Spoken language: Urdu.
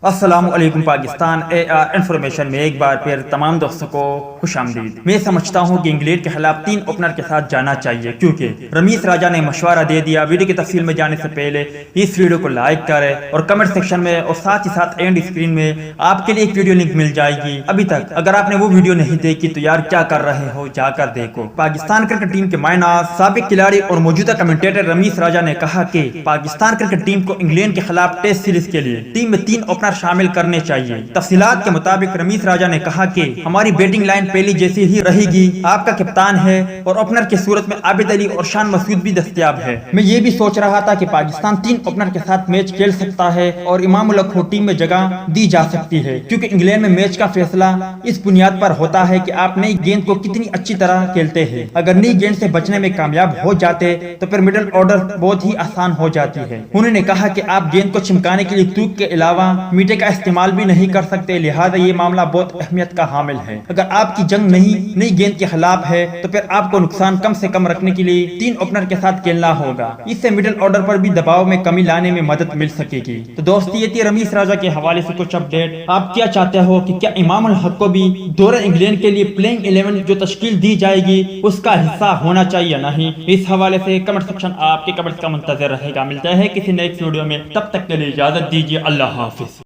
السلام علیکم پاکستان انفارمیشن میں ایک بار پھر تمام دوستوں کو خوش آمدید۔ میں سمجھتا ہوں کہ انگلینڈ کے خلاف 3 اوپنر کے ساتھ جانا چاہیے، کیونکہ رمیز راجہ نے مشورہ دے دیا۔ ویڈیو کی تفصیل میں جانے سے پہلے اس ویڈیو کو لائک کریں اور کمنٹ سیکشن میں اور ساتھ ہی ساتھ اینڈ اسکرین میں آپ کے لیے ایک ویڈیو لنک مل جائے گی۔ ابھی تک اگر آپ نے وہ ویڈیو نہیں دیکھی تو یار کیا کر رہے ہو، جا کر دیکھو۔ پاکستان کرکٹ ٹیم کے مائناز سابق کھلاڑی اور موجودہ کمنٹیٹر رمیز راجہ نے کہا کہ پاکستان کرکٹ ٹیم کو انگلینڈ کے خلاف ٹیسٹ سیریز کے لیے ٹیم میں 3 اوپنر شامل کرنے چاہیے۔ تفصیلات کے مطابق رمیز راجہ نے کہا کہ ہماری بیٹنگ لائن پہلی جیسی ہی رہے گی، آپ کا کپتان ہے اور اوپنر کی صورت میں عابد علی اور شان مسعود بھی دستیاب ہے۔ میں یہ بھی سوچ رہا تھا کہ پاکستان 3 اوپنر کے ساتھ میچ کھیل سکتا ہے اور امام الحق کو ٹیم میں جگہ دی جا سکتی ہے، کیونکہ انگلینڈ میں میچ کا فیصلہ اس بنیاد پر ہوتا ہے کہ آپ نئی گیند کو کتنی اچھی طرح کھیلتے ہیں۔ اگر نئی گیند سے بچنے میں کامیاب ہو جاتے تو پھر مڈل آرڈر بہت ہی آسان ہو جاتی ہے۔ انہوں نے کہا کہ آپ گیند کو چمکانے کے لیے تھوک کے علاوہ میٹے کا استعمال بھی نہیں کر سکتے، لہذا یہ معاملہ بہت اہمیت کا حامل ہے۔ اگر آپ کی جنگ نئی گیند کے خلاف ہے تو پھر آپ کو نقصان کم سے کم رکھنے کے لیے 3 اوپنر کے ساتھ کھیلنا ہوگا۔ اس سے مڈل آرڈر پر بھی دباؤ میں کمی لانے میں مدد مل سکے گی۔ تو دوستی یہ تھی رمیز راجہ کے حوالے سے کچھ اپڈیٹ۔ آپ کیا چاہتے ہو کہ کیا امام الحق کو بھی دورہ انگلینڈ کے لیے پلینگ 11 جو تشکیل دی جائے گی اس کا حصہ ہونا چاہیے یا نہیں؟ اس حوالے سے کمنٹ سیکشن آپ کے کمنٹس کا منتظر رہے گا۔ ملتا ہے کسی نیکسٹ ویڈیو میں، تب تک کے لیے اجازت دیجیے۔ اللہ حافظ۔